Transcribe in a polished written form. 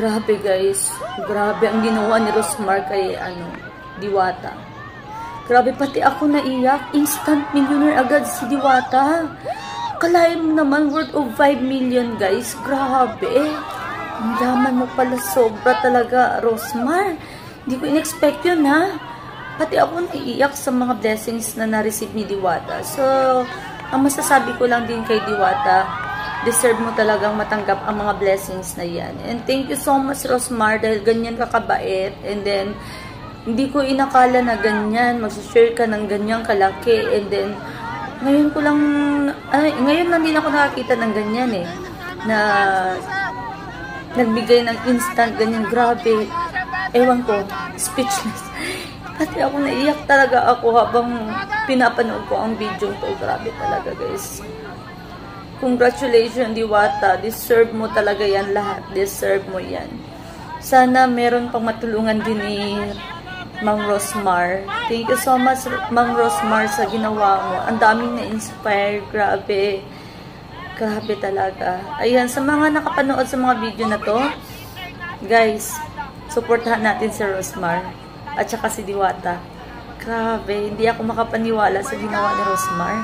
Grabe guys. Grabe ang ginawa ni Rosmar kay Diwata. Grabe, pati ako naiyak. Instant millionaire agad si Diwata. Kalahin mo naman, worth of 5 million guys. Grabe. Ang yaman mo pala, sobra talaga, Rosmar. Hindi ko in-expect yun, ha. Pati ako naiiyak sa mga blessings na na-receive ni Diwata. So, ang masasabi ko lang din kay Diwata, deserve mo talagang matanggap ang mga blessings na yan. And thank you so much, Rosmar, dahil ganyan ka kabait. And then, hindi ko inakala na ganyan, mag-share ka ng ganyang kalaki. And then, ngayon lang din ako nakakita ng ganyan eh. Na, nagbigay ng instant, ganyan, grabe. Ewan ko, speechless. Pati ako naiyak talaga ako habang pinapanood ko ang video to. Grabe talaga guys. Congratulations, Diwata. Deserve mo talaga yan lahat. Deserve mo yan. Sana meron pang matulungan din ni Mang Rosmar. Thank you so much, Mang Rosmar, sa ginawa mo. Ang daming na-inspire. Grabe. Grabe talaga. Ayan, sa mga nakapanood sa mga video na to, guys, supportahan natin si Rosmar at saka si Diwata. Grabe, hindi ako makapaniwala sa ginawa ni Rosmar.